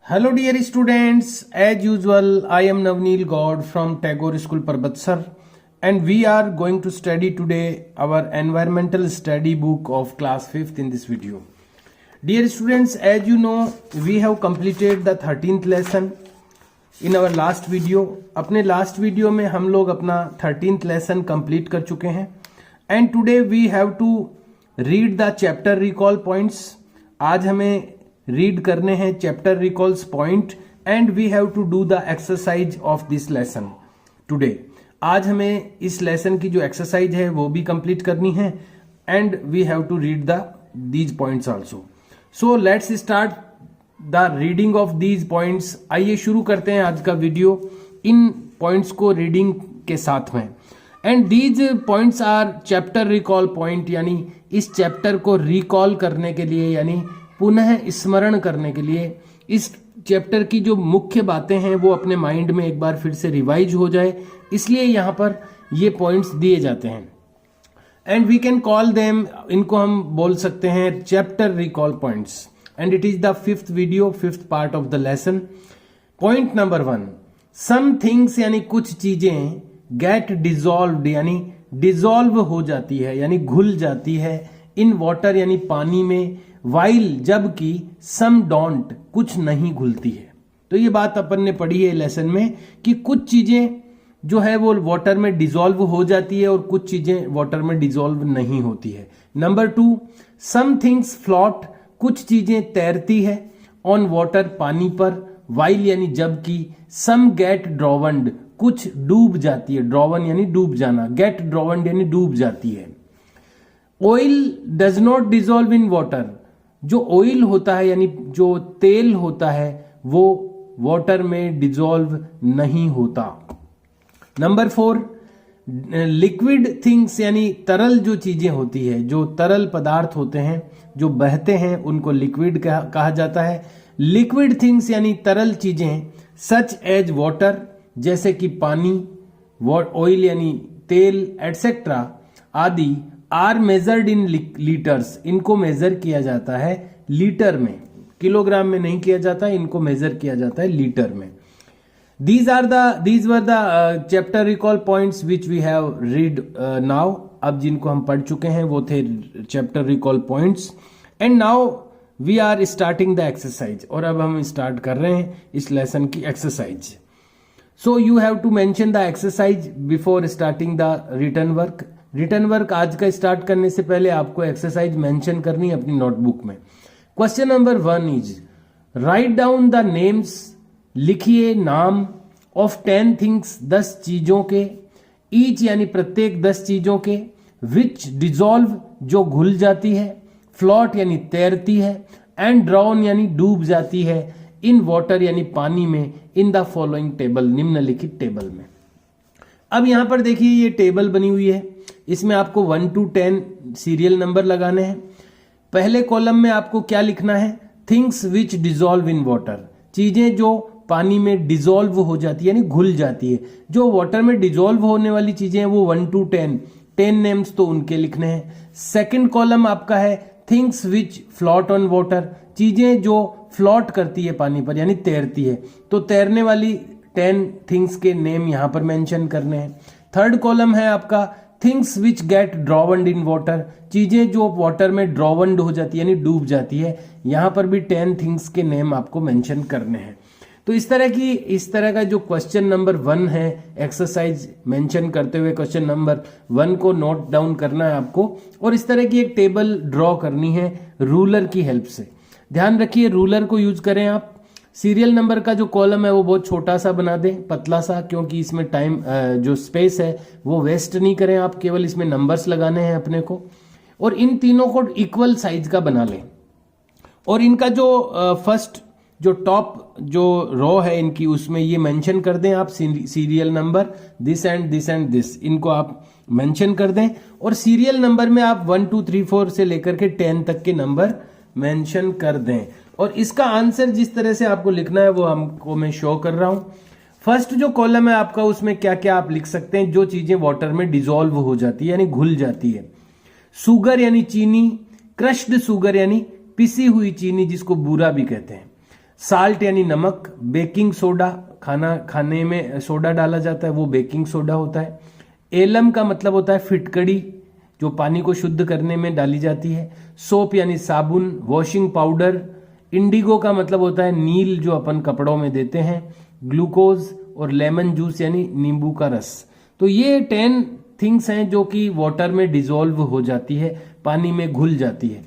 Hello dear students, as usual I am Navneel God from Tagore School Parbatsar and we are going to study today our environmental study book of class 5th in this video. Dear students, as you know we have completed the 13th lesson in our last video. अपने last video में हम लोग अपना 13th lesson complete कर चुके हैं and today we have to read the chapter recall points. आज हमें रीड करने हैं chapter recalls point and we have to do the exercise of this lesson today. आज हमें इस लेसन की जो एक्सरसाइज है वो भी कंप्लीट करनी है and we have to read these points also. So let's start the reading of these points. आइए शुरू करते हैं आज का वीडियो इन पॉइंट्स को रीडिंग के साथ में. And these points are chapter recall point, यानी इस चैप्टर को रिकॉल करने के लिए यानी पुनः स्मरण करने के लिए, इस चैप्टर की जो मुख्य बातें हैं वो अपने माइंड में एक बार फिर से रिवाइज हो जाए, इसलिए यहाँ पर ये पॉइंट्स दिए जाते हैं. And we can call them, इनको हम बोल सकते हैं chapter recall points. And it is the fifth video, fifth part of the lesson. Point number 1, some things यानी कुछ चीजें गेट डिजॉल्व्ड यानी डिजॉल्व हो जाती है यानी घुल जाती है इन वाटर यानी पानी में, वाइल जबकि सम डोंट कुछ नहीं घुलती है. तो ये बात अपन ने पढ़ी है लेसन में कि कुछ चीजें जो है वो वाटर में डिजॉल्व हो जाती है और कुछ चीजें वाटर में डिजॉल्व नहीं होती है. नंबर 2, सम थिंग्स फ्लोट कुछ चीजें तैरती है ऑन वाटर पानी पर, वाइल यानी जबकि सम गेट ड्रॉवन्ड कुछ डूब जाती है. ड्रॉवन यानी डूब जाना, गेट ड्रॉवन्ड यानी डूब जाती है. Oil does not dissolve in water, जो ऑयल होता है यानी जो तेल होता है वो वाटर में डिजॉल्व नहीं होता. नंबर 4, लिक्विड थिंग्स यानी तरल जो चीजें होती है, जो तरल पदार्थ होते हैं जो बहते हैं उनको लिक्विड कहा जाता है. लिक्विड थिंग्स यानी तरल चीजें सच एज वाटर जैसे कि पानी, ऑयल यानी तेल एटसेट्रा आदि, आर मेजर्ड इन लीटर्स, इनको मेजर किया जाता है लीटर में, किलोग्राम में नहीं किया जाता, इनको मेजर किया जाता है लीटर में. these were the chapter recall points which we have read now. अब जिनको हम पढ़ चुके हैं वो थे chapter recall points and now we are starting the exercise. और अब हम स्टार्ट कर रहे हैं इस लेसन की exercise. so you have to mention the exercise before starting the written work. Written work आज का स्टार्ट करने से पहले आपको एक्सरसाइज मेंशन करनी है अपनी नोटबुक में. Question number 1 is write down the names, लिखिए नाम ऑफ 10 थिंग्स 10 चीजों के, ईच यानी प्रत्येक 10 चीजों के, विच डिजॉल्व जो घुल जाती है, फ्लोट यानी तैरती है, एंड ड्राउन यानी डूब जाती है, इन वाटर यानी पानी में, इन द फॉलोइंग टेबल निम्नलिखित टेबल में. अब यहां पर देखिए ये टेबल बनी हुई है, इसमें आपको 1 to 10 सीरियल नंबर लगाने हैं. पहले कॉलम में आपको क्या लिखना है, things which dissolve in water, चीजें जो पानी में डिजॉल्व हो जाती है यानी घुल जाती है. जो वाटर में डिजॉल्व होने वाली चीजें हैं वो 1 to 10 नेम्स तो उनके लिखने हैं. सेकंड कॉलम आपका है things which float on water, चीजें जो फ्लोट करती है पानी पर यानी तैरती है, तो तैरने वाली 10 थिंग्स के नेम यहां पर मेंशन करने हैं. थर्ड कॉलम है आपका things which get drowned in water, चीजें जो वाटर में ड्रॉवन्ड हो जाती है यानी डूब जाती है, यहां पर भी 10 थिंग्स के नेम आपको मेंशन करने हैं. तो इस तरह का जो क्वेश्चन नंबर 1 है एक्सरसाइज मेंशन करते हुए क्वेश्चन नंबर 1 को नोट डाउन करना है आपको, और इस तरह की एक टेबल ड्रॉ करनी है रूलर की हेल्प से. ध्यान रखिए रूलर को यूज करें आप. सीरियल नंबर का जो कॉलम है वो बहुत छोटा सा बना दें, पतला सा, क्योंकि इसमें टाइम जो स्पेस है वो वेस्ट नहीं करें आप, केवल इसमें नंबर्स लगाने हैं अपने को. और इन तीनों को इक्वल साइज का बना लें. और इनका जो फर्स्ट जो टॉप जो रो है इनकी, उसमें ये मेंशन कर दें आप serial number this and this and this, इनको आप मेंशन कर दें. और सीरियल नंबर में आप 1 2 3 4 से लेकर के 10 तक के नंबर मेंशन कर दें. और इसका आंसर जिस तरह से आपको लिखना है वो हमको मैं शो कर रहा हूं. फर्स्ट जो कॉलम है आपका उसमें क्या क्या आप लिख सकते हैं, जो चीजें वाटर में डिजॉल्व हो जाती है यानी घुल जाती है. सुगर यानी चीनी, क्रश्ड सुगर यानी पिसी हुई चीनी जिसको बूरा भी कहते हैं, साल्ट यानी नमक, बेकिंग सोडा, खाना खाने में सोडा डाला जाता है वो बेकिंग सोडा होता है। एलम का मतलब होता है फिटकड़ी, जो पानी को शुद्ध करने में डाली जाती है। सोप यानी साबुन, वॉशिंग पाउडर। इंडिगो का मतलब होता है नील, जो अपन कपड़ों में देते हैं। ग्लूकोज और लेमन जूस यानी नींबू का रस। तो ये 10 थिंग्स हैं जो कि वाटर में डिजोल्व हो जाती है, पानी में घुल जाती है।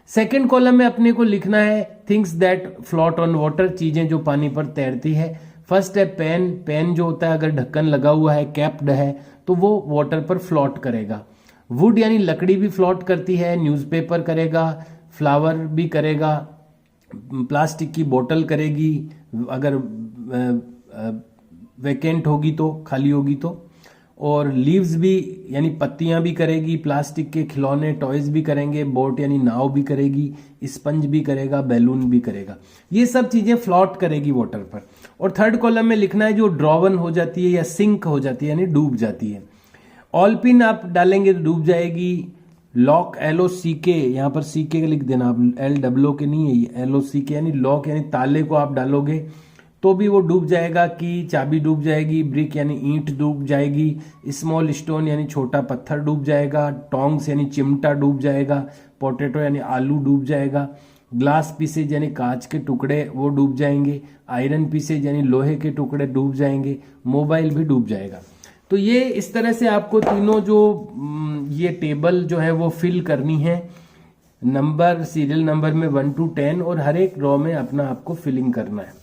सेकेंड कॉलम में अपने को लिखना है things that float on water, चीजें जो पानी पर तैरती है। फर्स्ट है पेन, पेन जो होता है अगर ढक्कन लगा हुआ है, कैप्ड है, तो वो वाटर पर फ्लोट करेगा। वुड यानी लकड़ी भी फ्लोट करती है, न्यूज़पेपर करेगा, फ्लावर भी करेगा, प्लास्टिक की बोतल करेगी अगर वैकेंट होगी तो, खाली होगी तो। और लीव्स भी यानी पत्तियां भी करेगी, प्लास्टिक के खिलौने टॉयज भी करेंगे, बोट यानी नाव भी करेगी, स्पंज भी करेगा, बैलून भी करेगा। ये सब चीजें फ्लोट करेगी वाटर पर। और थर्ड कॉलम में लिखना है जो ड्रॉवन हो जाती है या सिंक हो जाती है यानी डूब जाती है। ऑलपिन आप डालेंगे तो डूब जाएगी। लॉक, LOCK, यहाँ पर CK का लिख देना आप, LOO के नहीं है, LOCK यानी लॉक यानी ताले को आप डालोगे तो भी वो डूब जाएगा। की चाबी डूब जाएगी। ब्रिक यानी ईंट डूब जाएगी। स्मॉल स्टोन यानी छोटा पत्थर डूब जाएगा। टोंग्स यानी चिमटा डूब जाएगा। पोटैटो यानी आलू डूब जाएगा। ग्लास पीसेज यानी कांच के टुकड़े वो डूब जाएंगे। आयरन पीसेज यानी लोहे के टुकड़े डूब जाएंगे। मोबाइल भी डूब जाएगा। तो ये इस तरह से आपको तीनों जो ये टेबल जो है वो फिल करनी है, नंबर सीरियल नंबर में 1 to 10, और हर एक रो में अपना आपको फिलिंग करना है।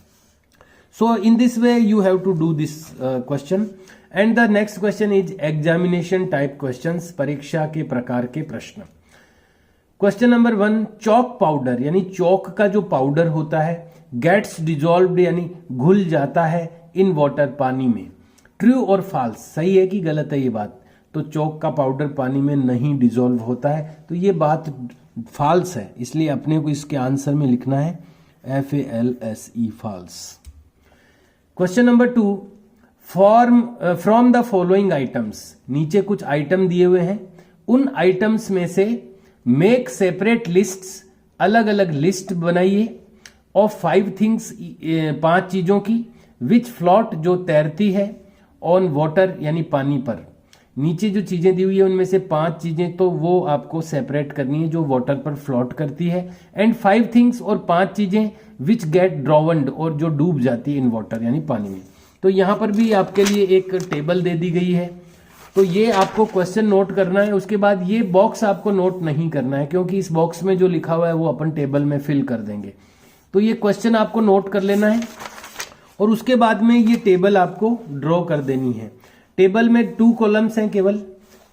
So in this way you have to do this question, and the next question is examination type questions, परीक्षा के प्रकार के प्रश्न। क्वेश्चन नंबर 1, चॉक पाउडर यानी चौक का जो पाउडर होता है गेट्स डिजोल्व्ड यानी घुल जाता है इन वाटर, पानी में। ट्रू और फॉल्स, सही है कि गलत है ये बात? तो चौक का पाउडर पानी में नहीं डिजोल्व होता है, तो ये बात फॉल्स है, इसलिए अपने को इसके आंसर में लिखना है FALSE, false. Question number 2, from the following items, नीचे कुछ आइटम दिए हुए हैं, उन आइटम्स में से मेक सेपरेट लिस्ट्स, अलग अलग लिस्ट बनाइए, ऑफ 5 थिंग्स, 5 चीजों की, विच फ्लोट जो तैरती है, ऑन वाटर यानी पानी पर। नीचे जो चीजें दी हुई है उनमें से 5 चीजें तो वो आपको सेपरेट करनी है जो वाटर पर फ्लोट करती है, एंड 5 थिंग्स, और 5 चीजें विच गेट ड्रॉवन्ड और जो डूब जाती है इन वाटर यानी पानी में। तो यहां पर भी आपके लिए एक टेबल दे दी गई है, तो ये आपको क्वेश्चन नोट करना है। उसके बाद ये बॉक्स आपको नोट नहीं करना है क्योंकि इस बॉक्स में जो लिखा हुआ है वो अपन टेबल में फिल कर देंगे। तो ये क्वेश्चन आपको नोट कर लेना है और उसके बाद में ये टेबल आपको ड्रॉ कर देनी है। टेबल में 2 कॉलम्स हैं केवल।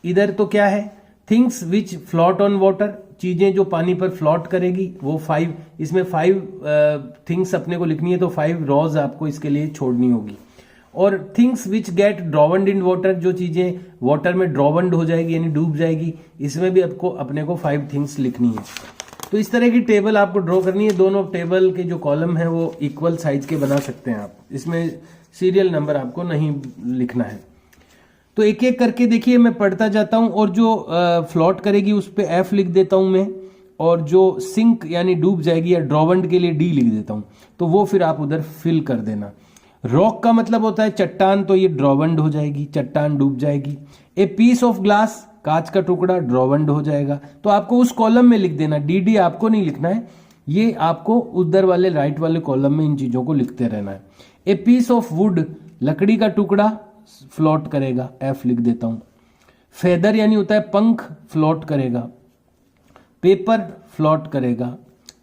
इधर तो क्या है, things which float on water, चीजें जो पानी पर फ्लोट करेगी वो 5, इसमें 5 थिंग्स अपने को लिखनी है, तो 5 रॉज आपको इसके लिए छोड़नी होगी। और things which get drowned in water, जो चीजें वाटर में ड्रॉवन्ड हो जाएगी यानी डूब जाएगी, इसमें भी आपको अपने को 5 थिंग्स लिखनी है। तो इस तरह की टेबल आपको ड्रॉ करनी है। दोनों टेबल के जो कॉलम है वो इक्वल साइज के बना सकते हैं आप, इसमें सीरियल नंबर आपको नहीं लिखना है। तो एक एक करके देखिए, मैं पढ़ता जाता हूं, और जो फ्लोट करेगी उस पर F लिख देता हूं मैं, और जो सिंक यानी डूब जाएगी या ड्रॉवन्ड के लिए D लिख देता हूं, तो वो फिर आप उधर फिल कर देना। रॉक का मतलब होता है चट्टान, तो ये ड्रॉवन्ड हो जाएगी, चट्टान डूब जाएगी। ए पीस ऑफ ग्लास, कांच का टुकड़ा, ड्रॉवन्ड हो जाएगा। तो आपको उस कॉलम में लिख देना, DD आपको नहीं लिखना है, ये आपको उधर वाले राइट वाले कॉलम में इन चीजों को लिखते रहना है। ए पीस ऑफ वुड, लकड़ी का टुकड़ा फ्लोट करेगा, F लिख देता हूं। फेदर यानी होता है पंख, फ्लोट करेगा। पेपर फ्लोट करेगा।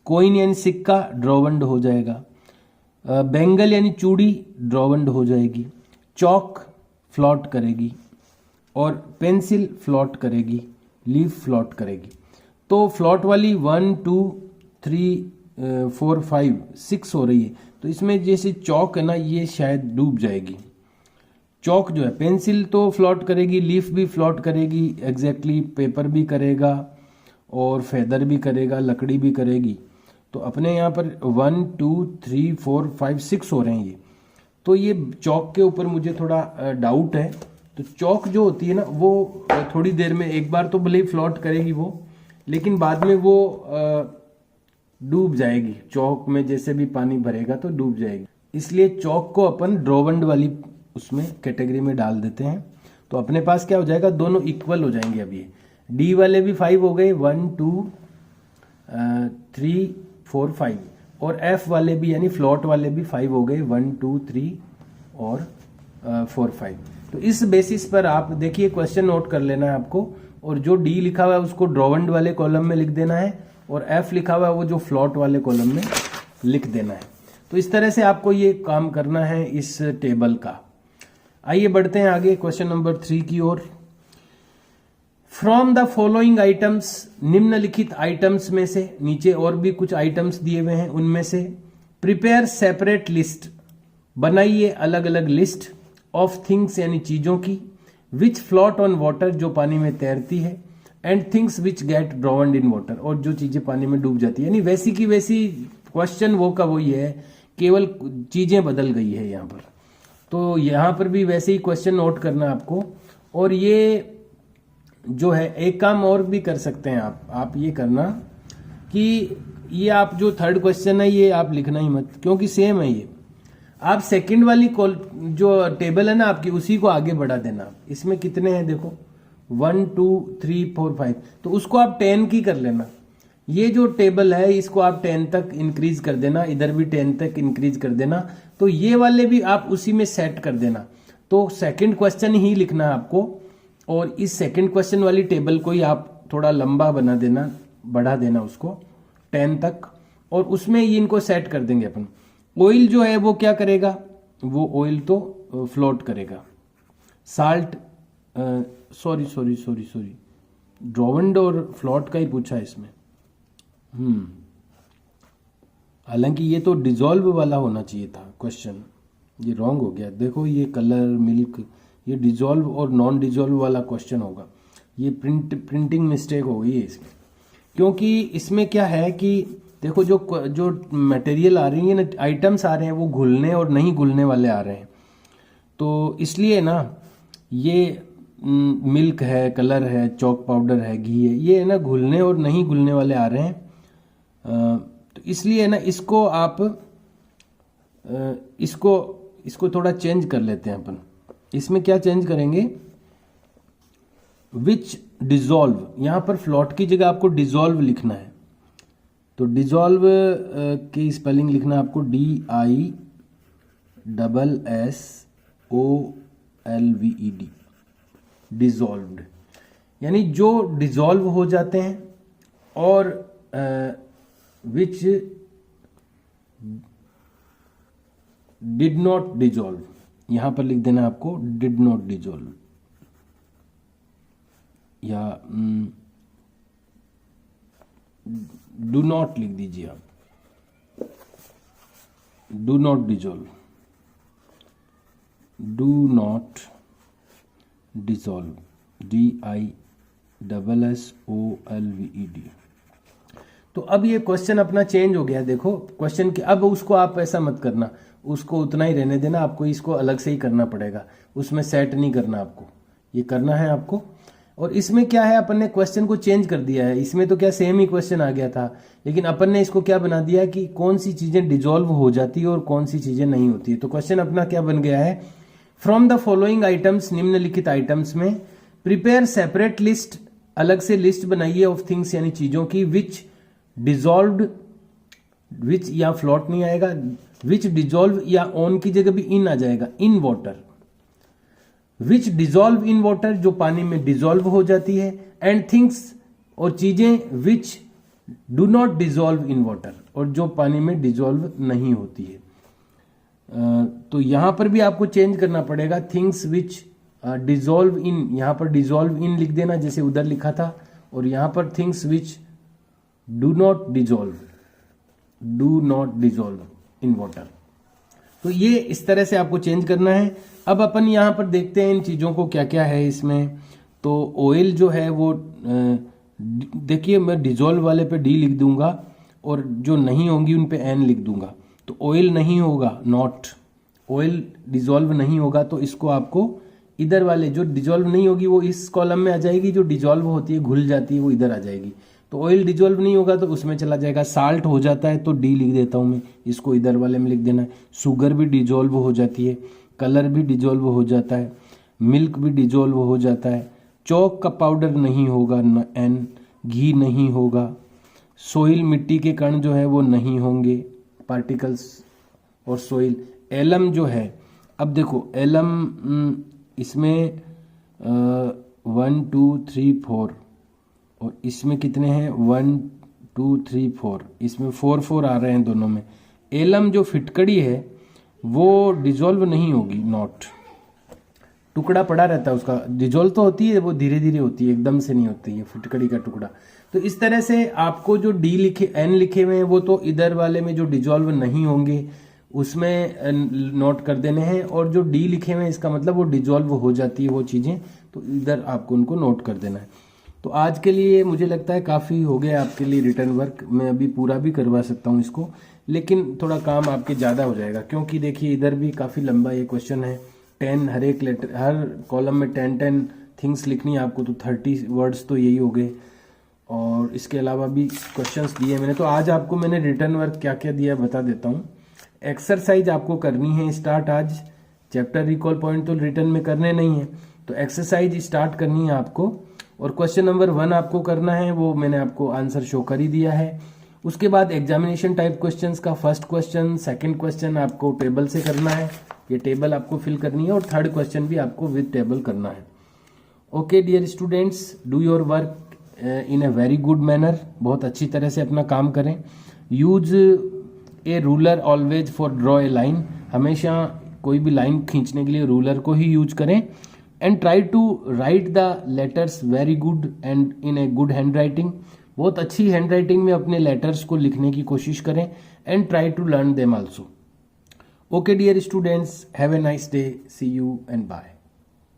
कोइन यानी सिक्का, ड्रॉवन्ड हो जाएगा। बैंगल यानी चूड़ी, ड्रॉवन्ड हो जाएगी। चौक फ्लोट करेगी और पेंसिल फ्लोट करेगी। लीफ फ्लोट करेगी। तो फ्लोट वाली 1 2 3 4 5 6 हो रही है, तो इसमें जैसे चौक है ना, ये शायद डूब जाएगी। चौक जो है, पेंसिल तो फ्लोट करेगी, लीफ भी फ्लोट करेगी, एग्जैक्टली पेपर भी करेगा और फेदर भी करेगा, लकड़ी भी करेगी। तो अपने यहाँ पर 1 2 3 4 5 6 हो रहे हैं ये। तो ये चौक के ऊपर मुझे थोड़ा डाउट है। तो चौक जो होती है ना, वो थोड़ी देर में एक बार तो भले ही फ्लोट करेगी वो, लेकिन बाद में वो डूब जाएगी। चौक में जैसे भी पानी भरेगा तो डूब जाएगी, इसलिए चौक को अपन ड्रॉवंड वाली उसमें कैटेगरी में डाल देते हैं। तो अपने पास क्या हो जाएगा, दोनों इक्वल हो जाएंगे। अब ये डी वाले भी 5 हो गए, 1 2 3 4 5, और एफ वाले भी यानी फ्लोट वाले भी 5 हो गए, 1 2 3 और 4 5। तो इस बेसिस पर आप देखिए क्वेश्चन नोट कर लेना है आपको, और जो डी लिखा हुआ है उसको ड्रॉवंड वाले कॉलम में लिख देना है, और एफ लिखा हुआ है वो जो फ्लोट वाले कॉलम में लिख देना है। तो इस तरह से आपको ये काम करना है इस टेबल का। आइए बढ़ते हैं आगे क्वेश्चन नंबर 3 की ओर। फ्रॉम द फॉलोइंग आइटम्स, निम्नलिखित आइटम्स में से, नीचे और भी कुछ आइटम्स दिए हुए हैं, उनमें से प्रिपेयर सेपरेट लिस्ट, बनाइए अलग अलग लिस्ट ऑफ थिंग्स यानी चीजों की, विच फ्लोट ऑन वाटर जो पानी में तैरती है, and things which get drowned in water और जो चीजें पानी में डूब जाती है। यानी वैसी की वैसी क्वेश्चन वो का वही है, केवल चीजें बदल गई है यहाँ पर। तो यहाँ पर भी वैसे ही क्वेश्चन नोट करना आपको। और ये जो है एक काम और भी कर सकते हैं आप ये करना कि ये आप जो थर्ड क्वेश्चन है ये आप लिखना ही मत, क्योंकि सेम है ये। आप सेकंड वाली जो टेबल है ना आपकी, उसी को आगे बढ़ा देना। इसमें कितने हैं देखो, 1 2 3 4 5, तो उसको आप 10 की कर लेना। ये जो टेबल है इसको आप 10 तक इंक्रीज कर देना, इधर भी 10 तक इंक्रीज कर देना। तो ये वाले भी आप उसी में सेट कर देना। तो सेकंड क्वेश्चन ही लिखना है आपको, और इस सेकंड क्वेश्चन वाली टेबल को ही आप थोड़ा लंबा बना देना, बढ़ा देना उसको 10 तक, और उसमें ये इनको सेट कर देंगे अपन। ऑयल जो है वो क्या करेगा, वो ऑयल तो फ्लोट करेगा। साल्ट सॉरी ड्रॉवंड और फ्लोट का ही पूछा है इसमें। हालांकि ये तो डिजॉल्व वाला होना चाहिए था क्वेश्चन, ये रॉन्ग हो गया। देखो ये कलर मिल्क, ये डिजॉल्व और नॉन डिजॉल्व वाला क्वेश्चन होगा। ये प्रिंटिंग मिस्टेक हो गई है इसमें, क्योंकि इसमें क्या है कि देखो जो मटेरियल आ रही है ना, आइटम्स आ रहे हैं वो घुलने और नहीं घुलने वाले आ रहे हैं। तो इसलिए ना ये मिल्क है, कलर है, चॉक पाउडर है, घी है, ये है ना घुलने और नहीं घुलने वाले आ रहे हैं। तो इसलिए ना इसको आप इसको थोड़ा चेंज कर लेते हैं अपन। इसमें क्या चेंज करेंगे, विच डिजॉल्व, यहां पर फ्लोट की जगह आपको डिजॉल्व लिखना है। तो डिजॉल्व की स्पेलिंग लिखना है आपको DISSOLVED, डिजॉल्व्ड, यानी जो डिजॉल्व हो जाते हैं, और विच डिड नॉट डिजॉल्व, यहां पर लिख देना आपको डिड नॉट डिजॉल्व, या डू नॉट लिख दीजिए आप, do not dissolve, do not dissolve, DISSOLVED। तो अब ये क्वेश्चन अपना चेंज हो गया। देखो क्वेश्चन के अब उसको आप ऐसा मत करना, उसको उतना ही रहने देना, आपको इसको अलग से ही करना पड़ेगा, उसमें सेट नहीं करना आपको, ये करना है आपको। और इसमें क्या है, अपन ने क्वेश्चन को चेंज कर दिया है। इसमें तो क्या सेम ही क्वेश्चन आ गया था, लेकिन अपन ने इसको क्या बना दिया कि कौन सी चीजें डिजॉल्व हो जाती है और कौन सी चीजें नहीं होती है। तो क्वेश्चन अपना क्या बन गया है, फ्रॉम द फॉलोइंग आइटम्स, निम्नलिखित आइटम्स में प्रिपेयर सेपरेट लिस्ट, अलग से लिस्ट बनाइए ऑफ थिंग्स यानी चीजों की, विच डिजॉल्व्ड, विच या फ्लोट नहीं आएगा, विच डिजॉल्व या ऑन की जगह भी इन आ जाएगा, in water, which dissolve in water जो पानी में डिजॉल्व हो जाती है, एंड थिंग्स और चीजें which do not dissolve in water और जो पानी में डिजॉल्व नहीं होती है। तो यहां पर भी आपको चेंज करना पड़ेगा, थिंग्स विच डिजॉल्व इन, यहां पर डिजॉल्व इन लिख देना जैसे उधर लिखा था, और यहां पर things which do not dissolve, do not dissolve in water. तो ये इस तरह से आपको चेंज करना है। अब अपन यहां पर देखते हैं इन चीजों को क्या क्या है इसमें। तो ऑयल जो है वो देखिए मैं डिजॉल्व वाले पे डी लिख दूंगा और जो नहीं होंगी उन पे एन लिख दूंगा। तो ऑयल नहीं होगा, नॉट, ऑयल डिजॉल्व नहीं होगा, तो इसको आपको इधर वाले जो डिजॉल्व नहीं होगी वो इस कॉलम में आ जाएगी, जो डिजॉल्व होती है घुल जाती है वो इधर आ जाएगी। तो ऑयल डिजोल्व नहीं होगा तो उसमें चला जाएगा। साल्ट हो जाता है तो डी लिख देता हूँ मैं, इसको इधर वाले में लिख देना है। शुगर भी डिजोल्व हो जाती है, कलर भी डिजोल्व हो जाता है, मिल्क भी डिजोल्व हो जाता है। चौक का पाउडर नहीं होगा एन, घी नहीं होगा, सोइल मिट्टी के कण जो है वो नहीं होंगे, पार्टिकल्स और सोइल। एलम जो है, अब देखो एलम इसमें 1 2 3 4 और इसमें कितने हैं 1 2 3 4, इसमें 4 4 आ रहे हैं दोनों में। एलम जो फिटकड़ी है वो डिजोल्व नहीं होगी, नॉट, टुकड़ा पड़ा रहता है उसका। डिजोल्व तो होती है, वो धीरे धीरे होती है, एकदम से नहीं होती है फिटकड़ी का टुकड़ा। तो इस तरह से आपको जो डी लिखे एन लिखे हुए हैं वो तो इधर वाले में जो डिजोल्व नहीं होंगे उसमें नोट कर देने हैं, और जो डी लिखे हुए हैं इसका मतलब वो डिजोल्व हो जाती है वो चीजें, तो इधर आपको उनको नोट कर देना है। तो आज के लिए मुझे लगता है काफ़ी हो गया आपके लिए रिटर्न वर्क। मैं अभी पूरा भी करवा सकता हूँ इसको, लेकिन थोड़ा काम आपके ज़्यादा हो जाएगा, क्योंकि देखिए इधर भी काफ़ी लंबा ये क्वेश्चन है। 10 हर एक लेटर, हर कॉलम में 10 थिंग्स लिखनी है आपको, तो 30 वर्ड्स तो यही हो गए। और इसके अलावा भी क्वेश्चंस दिए मैंने। तो आज आपको मैंने रिटर्न वर्क क्या क्या दिया बता देता हूँ। एक्सरसाइज आपको करनी है स्टार्ट आज। चैप्टर रिकॉल पॉइंट तो रिटर्न में करने नहीं है, तो एक्सरसाइज स्टार्ट करनी है आपको। और क्वेश्चन नंबर 1 आपको करना है, वो मैंने आपको आंसर शो कर ही दिया है। उसके बाद एग्जामिनेशन टाइप क्वेश्चंस का फर्स्ट क्वेश्चन, सेकंड क्वेश्चन आपको टेबल से करना है, ये टेबल आपको फिल करनी है, और थर्ड क्वेश्चन भी आपको विद टेबल करना है। Okay dear students, do your work in a very good manner, बहुत अच्छी तरह से अपना काम करें। Use a ruler always for draw a line, हमेशा कोई भी लाइन खींचने के लिए रूलर को ही यूज करें। And try to write the letters very good and in a good handwriting, बहुत अच्छी हैंड राइटिंग में अपने लेटर्स को लिखने की कोशिश करें। And try to learn them also. Okay dear students, have a nice day, see you and bye.